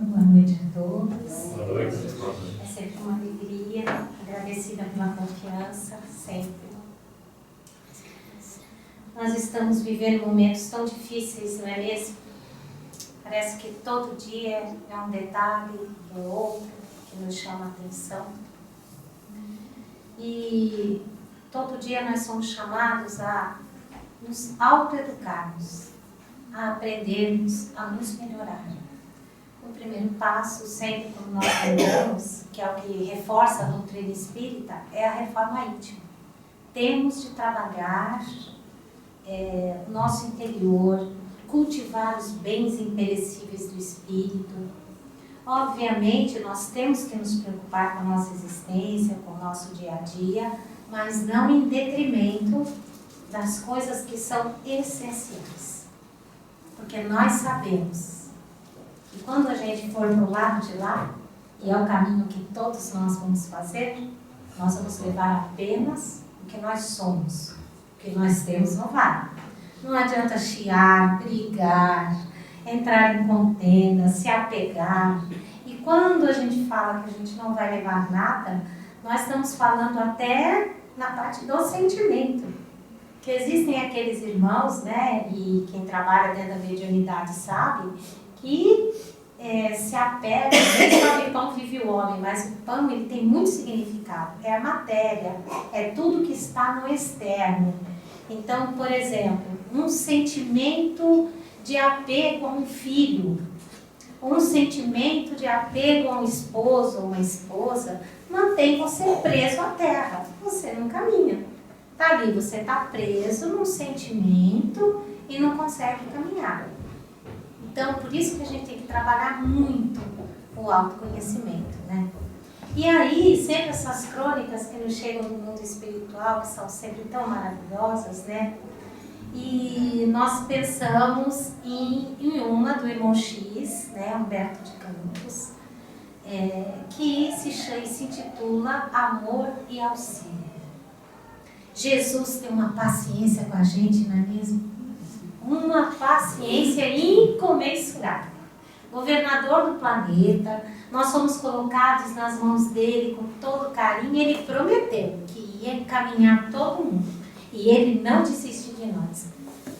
Boa noite a todos. Boa noite. É sempre uma alegria, agradecida pela confiança, sempre. Nós estamos vivendo momentos tão difíceis, não é mesmo? Parece que todo dia é um detalhe ou outro que nos chama a atenção. E todo dia nós somos chamados a nos autoeducarmos, a aprendermos, a nos melhorar. O primeiro passo, sempre como nós lembramos, que é o que reforça a doutrina espírita, é a reforma íntima. Temos de trabalhar o nosso interior, cultivar os bens imperecíveis do espírito. Obviamente, nós temos que nos preocupar com a nossa existência, com o nosso dia a dia, mas não em detrimento das coisas que são essenciais. Porque nós sabemos que quando a gente for para o lado de lá, e é o caminho que todos nós vamos fazer, nós vamos levar apenas o que nós somos. O que nós temos não vale. Não adianta chiar, brigar, entrar em contenda, se apegar. E quando a gente fala que a gente não vai levar nada, nós estamos falando até na parte do sentimento. Que existem aqueles irmãos, né, e quem trabalha dentro da mediunidade sabe, que se apega, nem só de pão vive o homem, mas o pão ele tem muito significado. É a matéria, é tudo que está no externo. Então, por exemplo, um sentimento de apego a um filho, um sentimento de apego a um esposo ou uma esposa, mantém você preso à terra. Você não caminha. Tá ali, você está preso num sentimento e não consegue caminhar. Então, por isso que a gente tem que trabalhar muito o autoconhecimento, né? E aí, sempre essas crônicas que nos chegam do mundo espiritual, que são sempre tão maravilhosas, né? E nós pensamos em uma do irmão X, né, Humberto de Campos, que se intitula Amor e Auxílio. Jesus tem uma paciência com a gente, não é mesmo? Uma paciência incomensurável. Governador do planeta, nós fomos colocados nas mãos dele com todo carinho. Ele prometeu que ia encaminhar todo mundo. E ele não desiste de nós.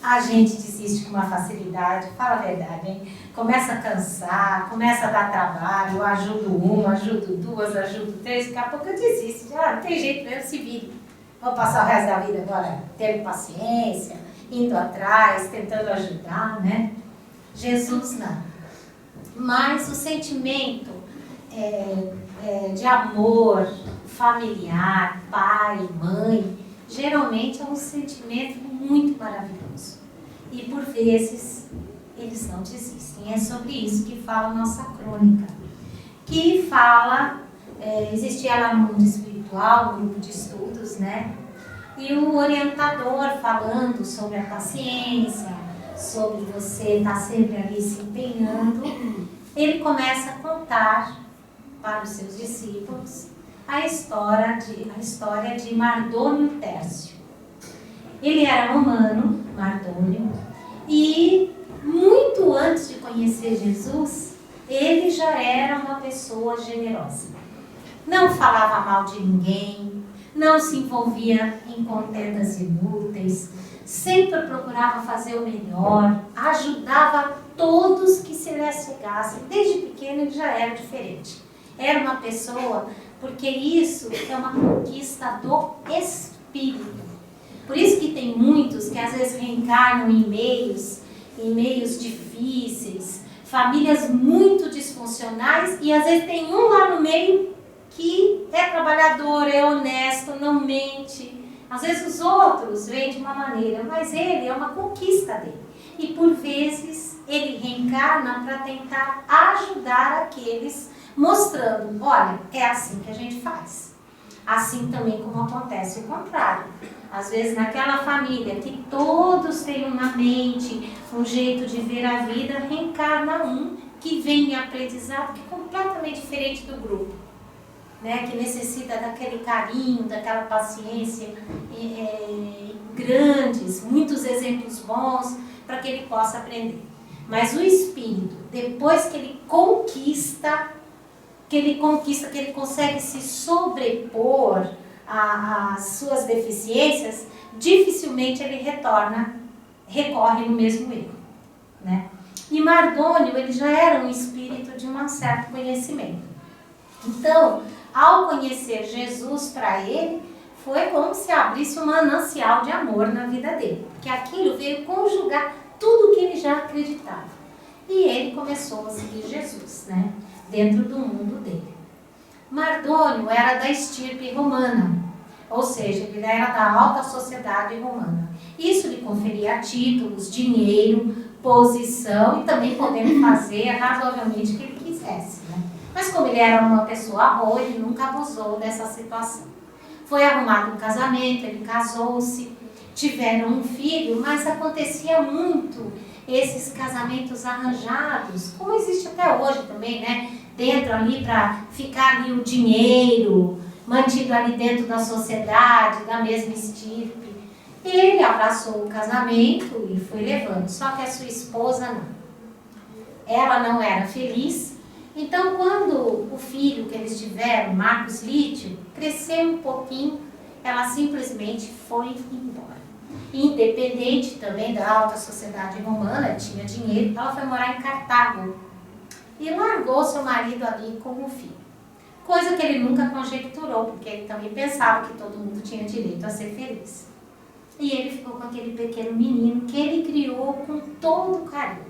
A gente desiste com uma facilidade, fala a verdade, hein? Começa a cansar, começa a dar trabalho, eu ajudo uma, ajudo duas, ajudo três, daqui a pouco eu desisto. Não tem jeito, eu se vire. Vou passar o resto da vida agora tendo paciência, indo atrás, tentando ajudar, né? Jesus não. Mas o sentimento de amor familiar, pai, mãe, geralmente é um sentimento muito maravilhoso. E por vezes eles não desistem. É sobre isso que fala a nossa crônica. Que fala, existia lá no mundo espiritual, um grupo de estudos, né? E o orientador falando sobre a paciência, sobre você estar sempre ali se empenhando, ele começa a contar para os seus discípulos a história de Mardônio Tércio. Ele era romano, Mardônio, e muito antes de conhecer Jesus, ele já era uma pessoa generosa. Não falava mal de ninguém, não se envolvia em contendas inúteis, sempre procurava fazer o melhor, ajudava todos que se lhe chegassem. Desde pequeno ele já era diferente. Era uma pessoa, porque isso é uma conquista do espírito. Por isso que tem muitos que às vezes reencarnam em meios difíceis, famílias muito disfuncionais, e às vezes tem um lá no meio que é trabalhador, é honesto, não mente. Às vezes os outros veem de uma maneira, mas ele é uma conquista dele. E por vezes ele reencarna para tentar ajudar aqueles, mostrando, olha, é assim que a gente faz. Assim também como acontece o contrário. Às vezes naquela família que todos têm uma mente, um jeito de ver a vida, reencarna um que vem em aprendizado que é completamente diferente do grupo, né? Que necessita daquele carinho, daquela paciência, grandes, muitos exemplos bons para que ele possa aprender. Mas o espírito depois que ele conquista, que ele consegue se sobrepor às suas deficiências, dificilmente ele recorre no mesmo erro, né? E Mardônio, ele já era um espírito de um certo conhecimento. Então, ao conhecer Jesus para ele, foi como se abrisse um manancial de amor na vida dele, porque aquilo veio conjugar tudo o que ele já acreditava. E ele começou a seguir Jesus, né? Dentro do mundo dele. Mardônio era da estirpe romana, ou seja, ele era da alta sociedade romana. Isso lhe conferia títulos, dinheiro, posição e também podendo fazer razoavelmente o que ele quisesse, né? Mas como ele era uma pessoa boa, ele nunca abusou dessa situação. Foi arrumado um casamento, ele casou-se, tiveram um filho, mas acontecia muito esses casamentos arranjados, como existe até hoje também, né? Dentro ali para ficar ali o dinheiro, mantido ali dentro da sociedade, da mesma estirpe. Ele abraçou o casamento e foi levando, só que a sua esposa não. Ela não era feliz, então quando o filho que eles tiveram, Marcos Lítio, cresceu um pouquinho, ela simplesmente foi embora. Independente também da alta sociedade romana, tinha dinheiro, ela foi morar em Cartago e largou seu marido ali com o filho. Coisa que ele nunca conjecturou, porque ele também pensava que todo mundo tinha direito a ser feliz. E ele ficou com aquele pequeno menino que ele criou com todo carinho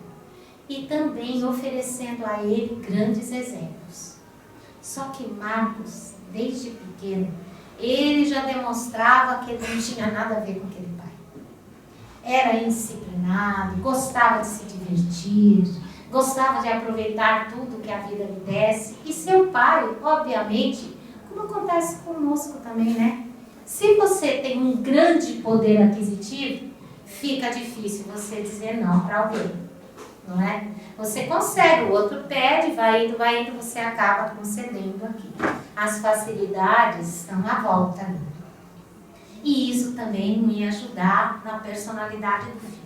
e também oferecendo a ele grandes exemplos. Só que Marcos, desde pequeno, ele já demonstrava que ele não tinha nada a ver com aquele pai. Era indisciplinado, gostava de se divertir, gostava de aproveitar tudo que a vida lhe desse. E seu pai, obviamente, como acontece conosco também, né? Se você tem um grande poder aquisitivo, fica difícil você dizer não para alguém, não é? Você consegue, o outro pede, vai indo, você acaba concedendo aqui. As facilidades estão à volta ali. E isso também não ia ajudar na personalidade do filho.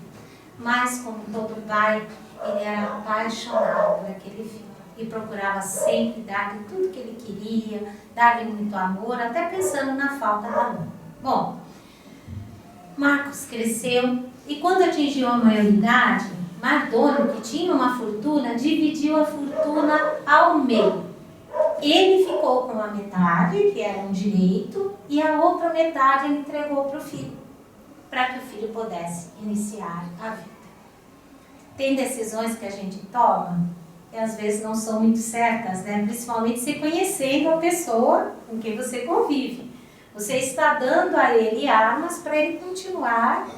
Mas, como todo pai, ele era apaixonado por aquele filho e procurava sempre dar-lhe tudo que ele queria, dar-lhe muito amor, até pensando na falta da mãe. Bom, Marcos cresceu e quando atingiu a maioridade, Mardônio, que tinha uma fortuna, dividiu a fortuna ao meio. Ele ficou com a metade, que era um direito, e a outra metade ele entregou para o filho, para que o filho pudesse iniciar a vida. Tem decisões que a gente toma que às vezes não são muito certas, né? Principalmente se conhecendo a pessoa com quem você convive. Você está dando a ele armas para ele continuar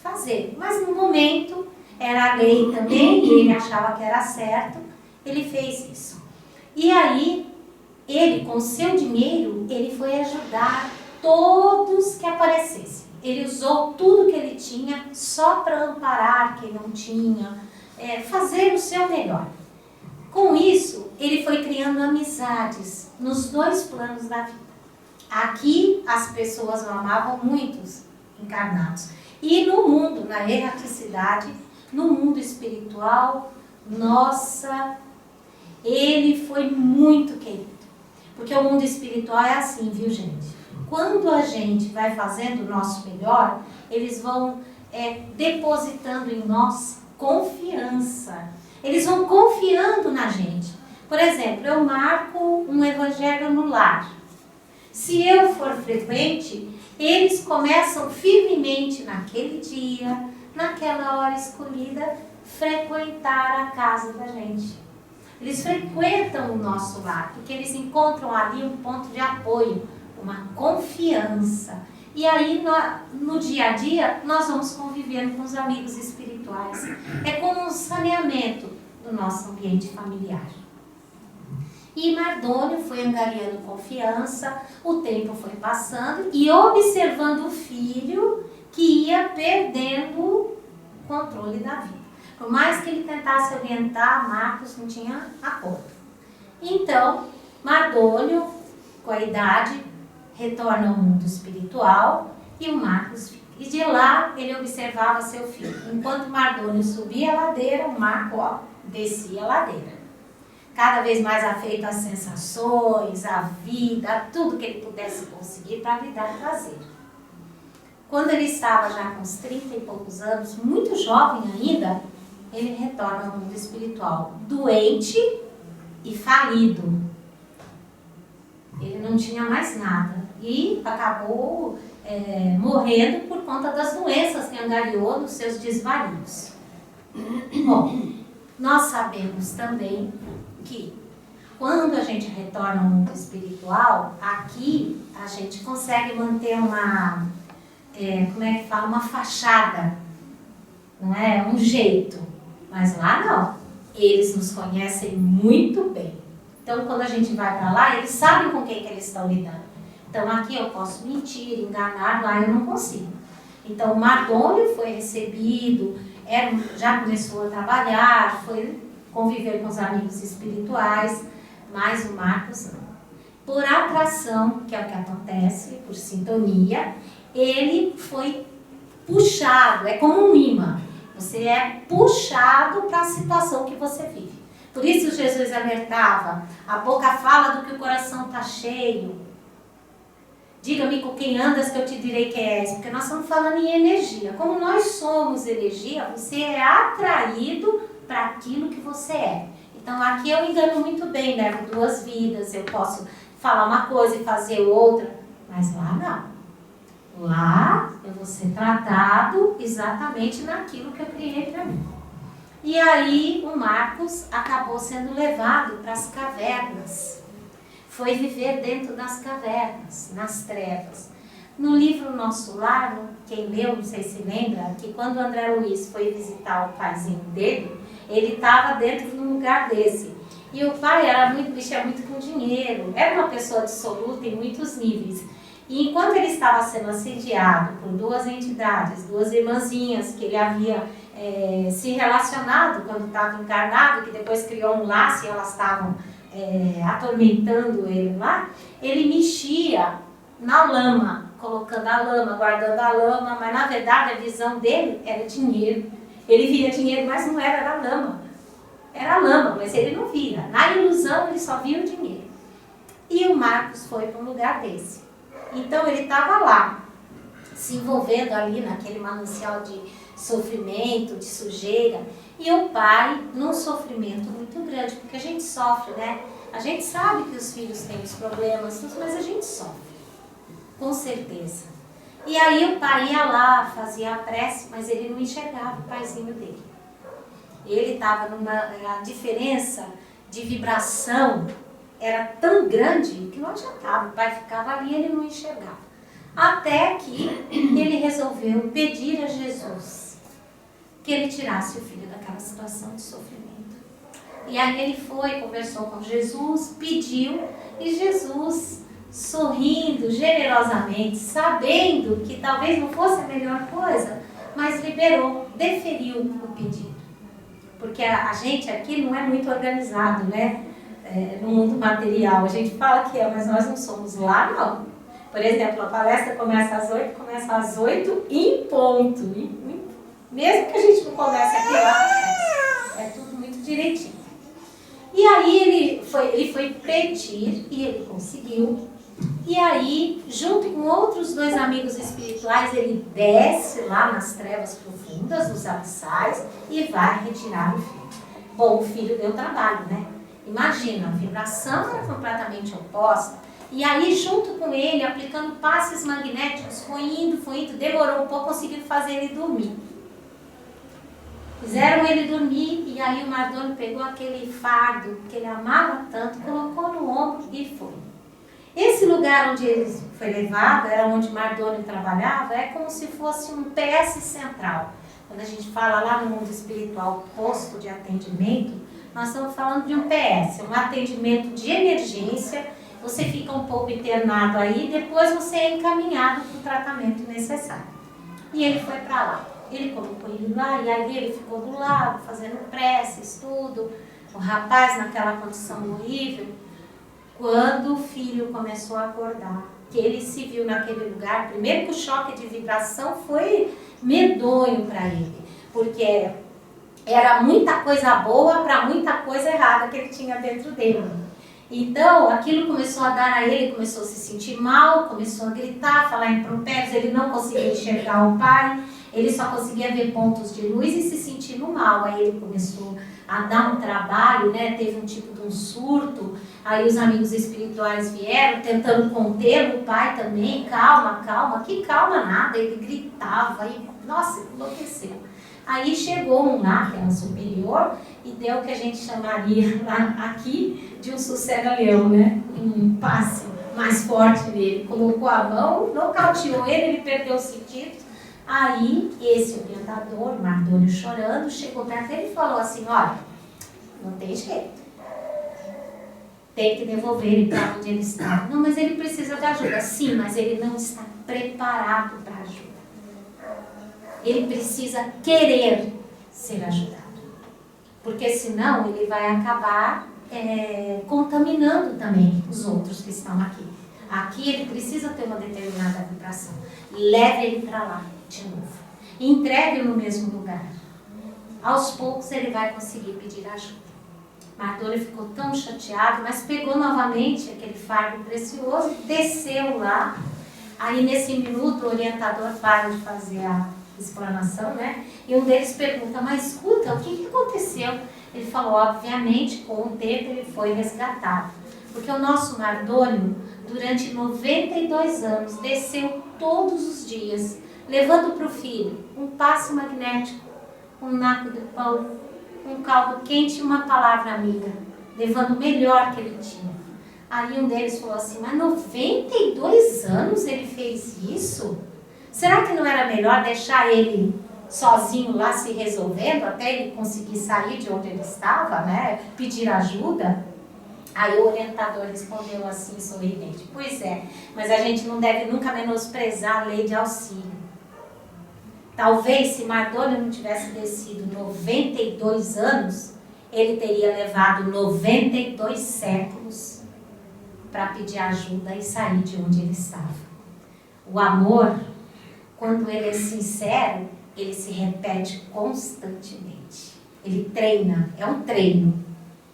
fazer. Mas no momento era a lei também, e ele achava que era certo, ele fez isso. E aí, ele com seu dinheiro, ele foi ajudar todos que aparecessem. Ele usou tudo que ele tinha só para amparar quem não tinha, fazer o seu melhor. Com isso, ele foi criando amizades nos dois planos da vida. Aqui, as pessoas o amavam muitos encarnados. E no mundo, na erraticidade, no mundo espiritual, nossa, ele foi muito querido. Porque o mundo espiritual é assim, viu, gente? Quando a gente vai fazendo o nosso melhor, eles vão depositando em nós confiança. Eles vão confiando na gente. Por exemplo, eu marco um evangelho no lar. Se eu for frequente, eles começam firmemente naquele dia, naquela hora escolhida, frequentar a casa da gente. Eles frequentam o nosso lar, porque eles encontram ali um ponto de apoio, uma confiança. E aí, no dia a dia, nós vamos convivendo com os amigos espirituais. É como um saneamento do nosso ambiente familiar. E Mardônio foi angariando confiança, o tempo foi passando e observando o filho que ia perdendo o controle da vida. Por mais que ele tentasse orientar, Marcos não tinha acordo. Então, Mardônio, com a idade, retorna ao mundo espiritual e o Marcos fica. E de lá ele observava seu filho. Enquanto Mardônio subia a ladeira, o Marco descia a ladeira. Cada vez mais afeito às sensações, à vida, a tudo que ele pudesse conseguir para lhe dar prazer. Quando ele estava já com uns 30 e poucos anos, muito jovem ainda, ele retorna ao mundo espiritual, doente e falido. Ele não tinha mais nada e acabou morrendo por conta das doenças que angariou nos seus desvarios. Bom, nós sabemos também que quando a gente retorna ao mundo espiritual, aqui a gente consegue manter uma, uma fachada, não é? Um jeito, mas lá não. Eles nos conhecem muito bem. Então, quando a gente vai para lá, eles sabem com quem que eles estão lidando. Então, aqui eu posso mentir, enganar, lá eu não consigo. Então, o Mardônio foi recebido, já começou a trabalhar, foi conviver com os amigos espirituais, mas o Marcos não. Por atração, que é o que acontece, por sintonia, ele foi puxado, é como um imã. Você é puxado para a situação que você vive. Por isso Jesus alertava, a boca fala do que o coração está cheio. Diga-me com quem andas que eu te direi quem és, porque nós estamos falando em energia. Como nós somos energia, você é atraído para aquilo que você é. Então aqui eu engano muito bem, levo 2 vidas, eu posso falar uma coisa e fazer outra, mas lá não. Lá eu vou ser tratado exatamente naquilo que eu criei para mim. E aí o Marcos acabou sendo levado para as cavernas. Foi viver dentro das cavernas, nas trevas. No livro Nosso Lar, quem leu, não sei se lembra, que quando o André Luiz foi visitar o paizinho dele, ele estava dentro de um lugar desse. E o pai mexia muito com dinheiro, era uma pessoa dissoluta em muitos níveis. E enquanto ele estava sendo assediado por 2 entidades, 2 irmãzinhas que ele havia se relacionado quando estava encarnado, que depois criou um laço e elas estavam atormentando ele lá, ele mexia na lama, colocando a lama, guardando a lama, mas na verdade a visão dele era dinheiro. Ele via dinheiro, mas não era lama. Era lama, mas ele não via. Na ilusão ele só via o dinheiro. E o Marcos foi para um lugar desse. Então ele estava lá, se envolvendo ali naquele manancial de sofrimento, de sujeira. E o pai num sofrimento muito grande, porque a gente sofre, né? A gente sabe que os filhos têm os problemas, mas a gente sofre, com certeza. E aí o pai ia lá, fazia a prece, mas ele não enxergava o paizinho dele. Ele estava a diferença de vibração era tão grande que não adiantava. O pai ficava ali e ele não enxergava. Até que ele resolveu pedir a Jesus que ele tirasse o filho daquela situação de sofrimento. E aí ele foi, conversou com Jesus, pediu, e Jesus, sorrindo generosamente, sabendo que talvez não fosse a melhor coisa, mas liberou, deferiu o pedido. Porque a gente aqui não é muito organizado, né? No mundo material. A gente fala que é, mas nós não somos lá, não. Por exemplo, a palestra começa às 8 em ponto. Mesmo que a gente não comece aqui lá, é tudo muito direitinho. E aí ele foi pedir e ele conseguiu. E aí, junto com outros 2 amigos espirituais, ele desce lá nas trevas profundas, nos abissais, e vai retirar o filho. Bom, o filho deu trabalho, né? Imagina, a vibração era completamente oposta. E aí, junto com ele, aplicando passes magnéticos, foi indo, demorou um pouco, conseguiram fazer ele dormir. Fizeram ele dormir, e aí o Mardônio pegou aquele fardo que ele amava tanto, colocou no ombro e foi. Esse lugar onde ele foi levado, era onde Mardônio trabalhava, é como se fosse um PS central. Quando a gente fala lá no mundo espiritual, posto de atendimento, nós estamos falando de um PS, um atendimento de emergência. Você fica um pouco internado aí, depois você é encaminhado para o tratamento necessário. E ele foi para lá. Ele colocou ele lá, e aí ele ficou do lado, fazendo preces, tudo. O rapaz naquela condição horrível. Quando o filho começou a acordar, que ele se viu naquele lugar, primeiro que o choque de vibração foi medonho para ele, porque Era muita coisa boa para muita coisa errada que ele tinha dentro dele. Então, aquilo começou a dar a ele, começou a se sentir mal, começou a gritar, falar em impropérios, ele não conseguia enxergar o pai, ele só conseguia ver pontos de luz e se sentindo mal. Aí ele começou a dar um trabalho, né? Teve um tipo de um surto, aí os amigos espirituais vieram tentando conter o pai também, calma, calma, que calma nada, ele gritava, e nossa, enlouqueceu. Aí chegou um lá, que era superior, e deu o que a gente chamaria lá, aqui de um sossega-leão, né? Um passe mais forte nele. Colocou a mão, nocauteou ele perdeu o sentido. Aí esse orientador, Mardônio chorando, chegou perto dele e falou assim, olha, não tem jeito. Tem que devolver ele para onde ele está. Não, mas ele precisa de ajuda. Sim, mas ele não está preparado para ajuda. Ele precisa querer ser ajudado. Porque senão ele vai acabar contaminando também os outros que estão aqui. Aqui ele precisa ter uma determinada vibração. Leve ele para lá de novo. Entregue no mesmo lugar. Aos poucos ele vai conseguir pedir ajuda. Mardônio ficou tão chateado, mas pegou novamente aquele fardo precioso e desceu lá. Aí nesse minuto o orientador para de fazer a explanação, né? E um deles pergunta, mas escuta, o que aconteceu? Ele falou, obviamente, com o tempo ele foi resgatado. Porque o nosso Mardônio, durante 92 anos, desceu todos os dias, levando para o filho um passe magnético, um naco de pão, um caldo quente e uma palavra amiga, levando o melhor que ele tinha. Aí um deles falou assim, mas 92 anos ele fez isso? Será que não era melhor deixar ele sozinho lá se resolvendo até ele conseguir sair de onde ele estava, né? Pedir ajuda? Aí o orientador respondeu assim, sorridente, pois é, mas a gente não deve nunca menosprezar a lei de auxílio. Talvez se Mardônio não tivesse descido 92 anos, ele teria levado 92 séculos para pedir ajuda e sair de onde ele estava. O amor, quando ele é sincero, ele se repete constantemente. Ele treina, é um treino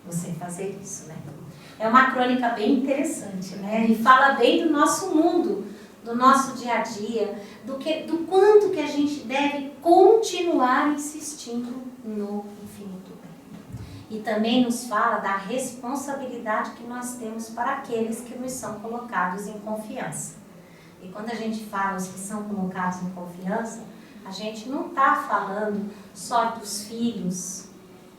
você fazer isso, né? É uma crônica bem interessante, né? E fala bem do nosso mundo, do nosso dia a dia, do quanto que a gente deve continuar insistindo no infinito bem. E também nos fala da responsabilidade que nós temos para aqueles que nos são colocados em confiança. E quando a gente fala os que são colocados em confiança, a gente não está falando só dos filhos,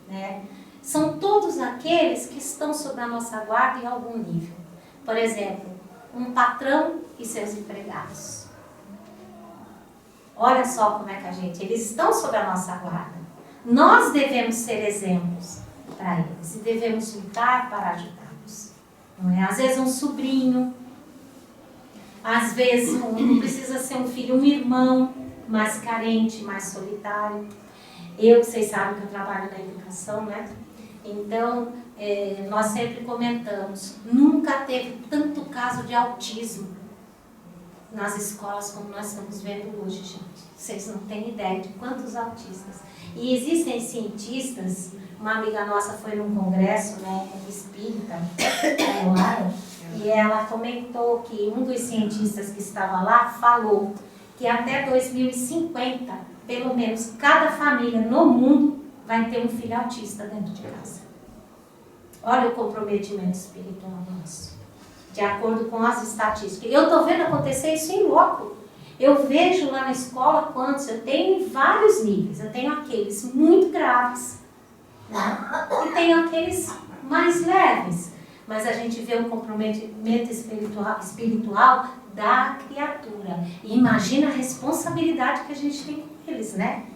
né? São todos aqueles que estão sob a nossa guarda em algum nível. Por exemplo, um patrão e seus empregados. Olha só como é que eles estão sob a nossa guarda. Nós devemos ser exemplos para eles e devemos lutar para ajudá-los. Não é? Às vezes um sobrinho, às vezes não precisa ser um filho, um irmão mais carente, mais solitário. Vocês sabem que eu trabalho na educação, né? Então, nós sempre comentamos, nunca teve tanto caso de autismo nas escolas como nós estamos vendo hoje, gente. Vocês não têm ideia de quantos autistas. E existem cientistas, uma amiga nossa foi num congresso, né, espírita, e ela comentou que um dos cientistas que estava lá falou que até 2050, pelo menos cada família no mundo vai ter um filho autista dentro de casa. Olha o comprometimento espiritual nosso, de acordo com as estatísticas. Eu estou vendo acontecer isso em loco. Eu vejo lá na escola quantos, eu tenho em vários níveis. Eu tenho aqueles muito graves, né? E tenho aqueles mais leves. Mas a gente vê um comprometimento espiritual da criatura. E imagina a responsabilidade que a gente tem com eles, né?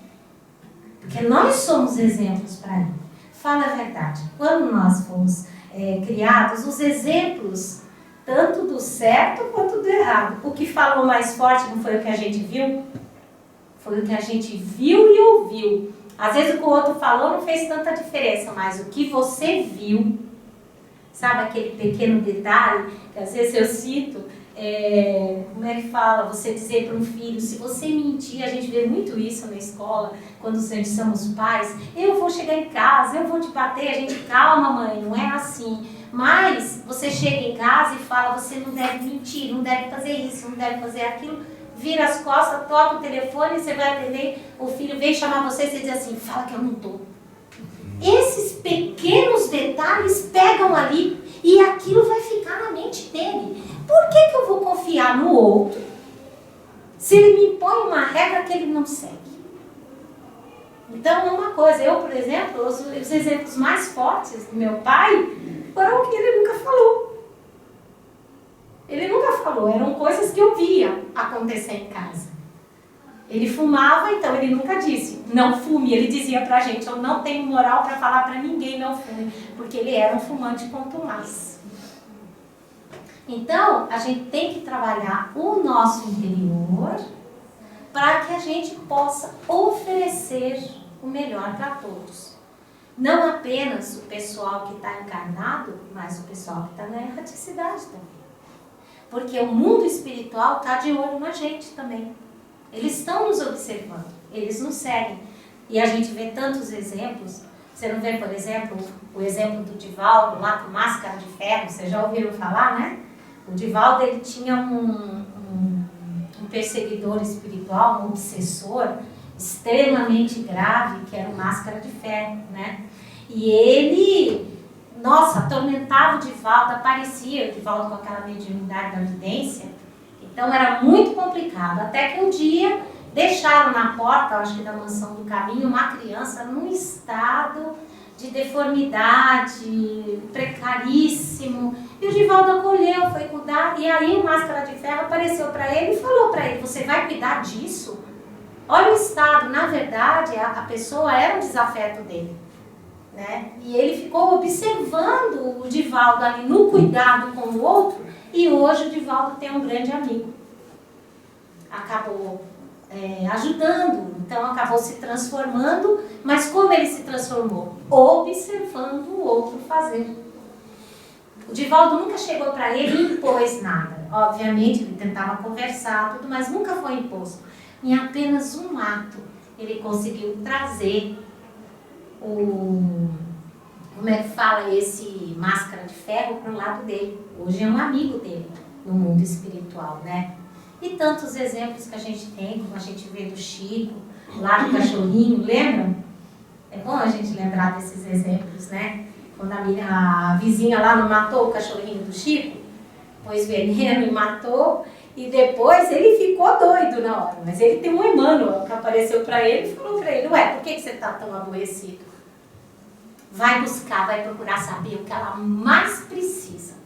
Porque nós somos exemplos para eles. Fala a verdade. Quando nós fomos criados, os exemplos, tanto do certo quanto do errado. O que falou mais forte não foi o que a gente viu? Foi o que a gente viu e ouviu. Às vezes o que o outro falou não fez tanta diferença, mas o que você viu, sabe aquele pequeno detalhe, que às vezes eu cito, como é que fala, você dizer para um filho, se você mentir, a gente vê muito isso na escola, quando nós somos pais, eu vou chegar em casa, eu vou te bater, a gente, calma mãe, não é assim. Mas você chega em casa e fala, você não deve mentir, não deve fazer isso, não deve fazer aquilo, vira as costas, toca o telefone, você vai atender, o filho vem chamar você e você diz assim, fala que eu não tô. Esses pequenos detalhes pegam ali e aquilo vai ficar na mente dele. Por que eu vou confiar no outro se ele me impõe uma regra que ele não segue? Então, uma coisa, eu, por exemplo, os exemplos mais fortes do meu pai foram que ele nunca falou. Ele nunca falou, eram coisas que eu via acontecer em casa. Ele fumava, então ele nunca disse, não fume. Ele dizia pra gente, eu não tenho moral para falar para ninguém não fume, porque ele era um fumante contumaz. Então, a gente tem que trabalhar o nosso interior para que a gente possa oferecer o melhor para todos. Não apenas o pessoal que está encarnado, mas o pessoal que está na erraticidade também. Porque o mundo espiritual está de olho na gente também. Eles estão nos observando, eles nos seguem. E a gente vê tantos exemplos. Você não vê, por exemplo, o exemplo do Divaldo lá com máscara de ferro, vocês já ouviram falar, né? O Divaldo, ele tinha um perseguidor espiritual, um obsessor extremamente grave, que era o Máscara de Ferro, né? E ele, nossa, atormentava o Divaldo, aparecia o Divaldo com aquela mediunidade da vidência. Então era muito complicado, até que um dia deixaram na porta, acho que da mansão do caminho, uma criança num estado de deformidade, precaríssimo. E o Divaldo acolheu, foi cuidar, e aí o Máscara de Ferro apareceu para ele e falou para ele, você vai cuidar disso? Olha o estado, na verdade, a pessoa era um desafeto dele, né? E ele ficou observando o Divaldo ali no cuidado com o outro, e hoje o Divaldo tem um grande amigo. Acabou ajudando, então acabou se transformando, mas como ele se transformou? Observando o outro fazer. O Divaldo nunca chegou para ele e impôs nada. Obviamente, ele tentava conversar, tudo, mas nunca foi imposto. Em apenas um ato, ele conseguiu trazer como é que fala, esse Máscara de Ferro para o lado dele. Hoje é um amigo dele no mundo espiritual, né? E tantos exemplos que a gente tem, como a gente vê do Chico, lá do cachorrinho, lembram? É bom a gente lembrar desses exemplos, né? Quando a vizinha lá não matou o cachorrinho do Chico, pôs veneno e matou, e depois ele ficou doido na hora. Mas ele tem um Emmanuel que apareceu para ele e falou para ele, ué, por que você está tão adoecido? Vai buscar, vai procurar saber o que ela mais precisa.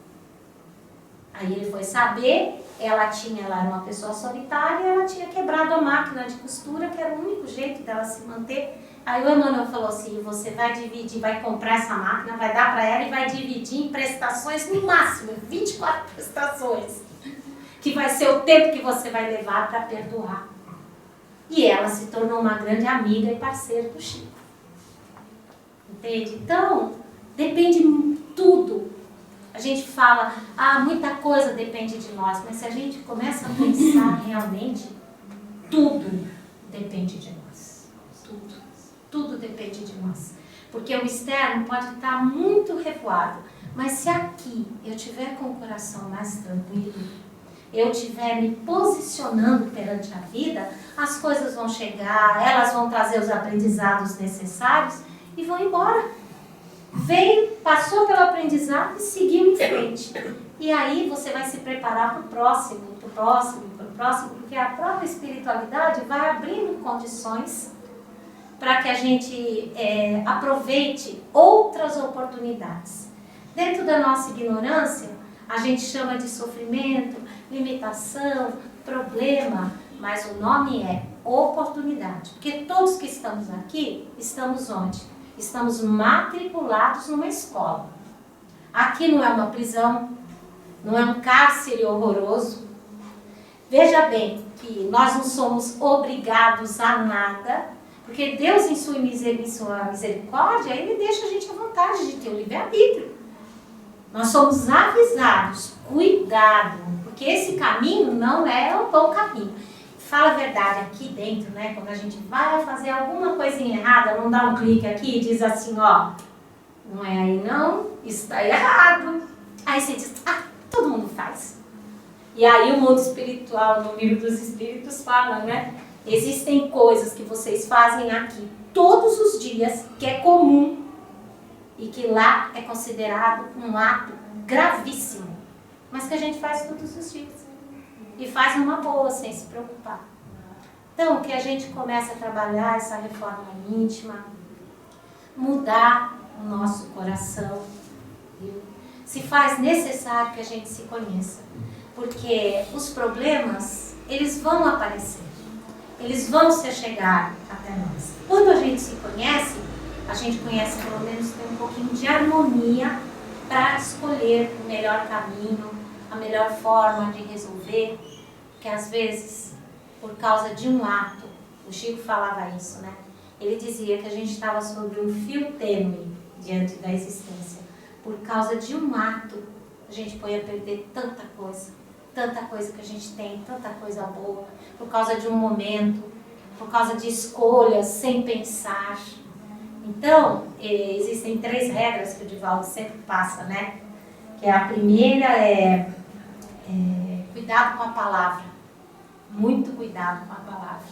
Aí ele foi saber, ela era uma pessoa solitária, ela tinha quebrado a máquina de costura, que era o único jeito dela se manter. Aí o Emmanuel falou assim, você vai dividir, vai comprar essa máquina, vai dar para ela e vai dividir em prestações no máximo, 24 prestações, que vai ser o tempo que você vai levar para perdoar. E ela se tornou uma grande amiga e parceira do Chico. Entende? Então, depende tudo. A gente fala, muita coisa depende de nós, mas se a gente começa a pensar realmente, tudo depende de nós. Tudo. Tudo depende de nós. Porque o externo pode estar muito revoado, mas se aqui eu estiver com o coração mais tranquilo, eu estiver me posicionando perante a vida, as coisas vão chegar, elas vão trazer os aprendizados necessários e vão embora. Veio, passou pelo aprendizado e seguiu em frente. E aí você vai se preparar para o próximo, porque a própria espiritualidade vai abrindo condições para que a gente aproveite outras oportunidades. Dentro da nossa ignorância, a gente chama de sofrimento, limitação, problema, mas o nome é oportunidade. Porque todos que estamos aqui, estamos onde? Estamos matriculados numa escola. Aqui não é uma prisão, não é um cárcere horroroso. Veja bem que nós não somos obrigados a nada, porque Deus, em sua misericórdia, Ele deixa a gente à vontade de ter o livre-arbítrio. Nós somos avisados, cuidado, porque esse caminho não é o bom caminho. Fala a verdade aqui dentro, né? Quando a gente vai fazer alguma coisinha errada, não dá um clique aqui e diz assim, ó, não é aí não, isso está errado. Aí você diz, todo mundo faz. E aí o mundo espiritual, no livro dos Espíritos, fala, né? Existem coisas que vocês fazem aqui todos os dias, que é comum, e que lá é considerado um ato gravíssimo, mas que a gente faz todos os dias. E faz numa boa, sem se preocupar. Então, que a gente comece a trabalhar essa reforma íntima, mudar o nosso coração, viu? Se faz necessário que a gente se conheça, porque os problemas, eles vão aparecer, eles vão se chegar até nós. Quando a gente se conhece, a gente conhece pelo menos ter um pouquinho de harmonia para escolher o melhor caminho, a melhor forma de resolver, que às vezes, por causa de um ato, o Chico falava isso, né? Ele dizia que a gente estava sobre um fio tênue diante da existência. Por causa de um ato, a gente pode perder tanta coisa que a gente tem, tanta coisa boa, por causa de um momento, por causa de escolhas sem pensar. Então, existem 3 regras que o Divaldo sempre passa, né? Que a primeira é cuidado com a palavra. Muito cuidado com a palavra.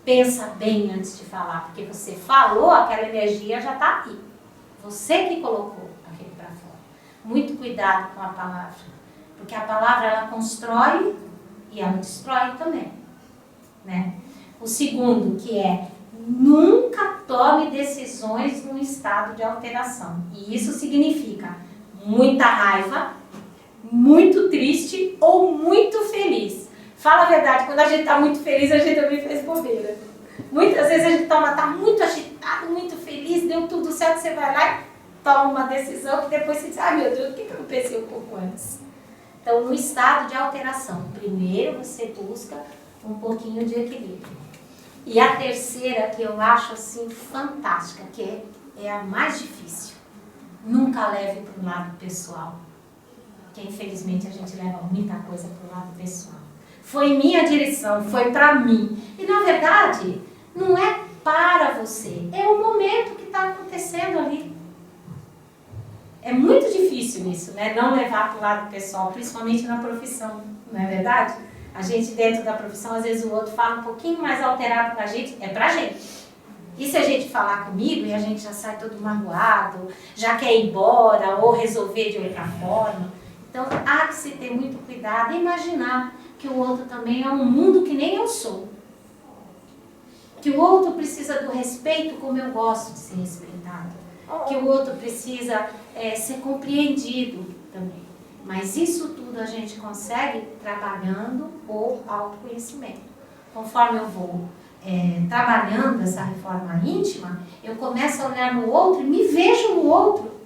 Pensa bem antes de falar, porque você falou, aquela energia já está aqui. Você que colocou aquilo para fora. Muito cuidado com a palavra, porque a palavra ela constrói e ela destrói também, né? O segundo, que é nunca tome decisões num estado de alteração. E isso significa muita raiva, muito triste ou muito feliz. Fala a verdade, quando a gente está muito feliz, a gente também fez bobeira. Muitas vezes a gente está muito agitado, muito feliz, deu tudo certo, você vai lá e toma uma decisão que depois você diz, meu Deus, por que eu não pensei um pouco antes? Então, no estado de alteração, primeiro você busca um pouquinho de equilíbrio. E a terceira, que eu acho assim fantástica, que é a mais difícil, nunca leve para o lado pessoal. Porque infelizmente a gente leva muita coisa para o lado pessoal. Foi minha direção, foi para mim. E na verdade, não é para você, é o momento que está acontecendo ali. É muito difícil isso, né? Não levar para o lado pessoal, principalmente na profissão, não é verdade? A gente dentro da profissão, às vezes o outro fala um pouquinho mais alterado com a gente, é pra gente. E se a gente falar comigo e a gente já sai todo magoado, já quer ir embora ou resolver de outra forma. Então há que se ter muito cuidado e imaginar que o outro também é um mundo que nem eu sou. Que o outro precisa do respeito como eu gosto de ser respeitado. Que o outro precisa ser compreendido também. Mas isso tudo a gente consegue trabalhando o autoconhecimento. Conforme eu vou trabalhando essa reforma íntima, eu começo a olhar no outro e me vejo no outro.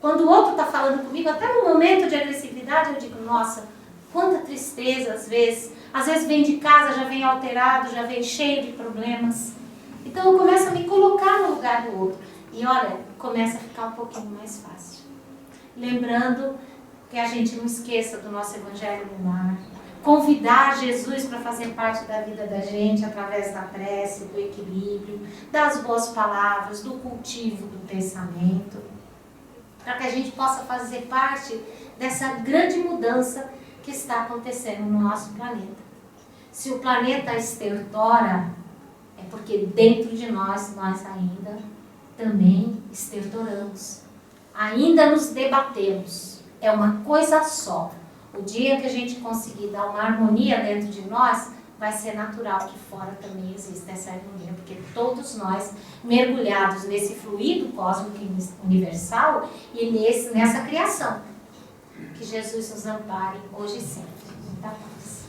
Quando o outro está falando comigo, até no momento de agressividade, eu digo, nossa, quanta tristeza às vezes. Às vezes vem de casa, já vem alterado, já vem cheio de problemas. Então eu começo a me colocar no lugar do outro. E olha, começa a ficar um pouquinho mais fácil. Lembrando que a gente não esqueça do nosso Evangelho no lar. Convidar Jesus para fazer parte da vida da gente através da prece, do equilíbrio, das boas palavras, do cultivo do pensamento. Para que a gente possa fazer parte dessa grande mudança que está acontecendo no nosso planeta. Se o planeta estertora, é porque dentro de nós ainda também estertoramos. Ainda nos debatemos. É uma coisa só. O dia que a gente conseguir dar uma harmonia dentro de nós, vai ser natural que fora também exista essa harmonia, porque todos nós, mergulhados nesse fluido cósmico universal e nessa criação. Que Jesus nos ampare hoje e sempre. Muita paz.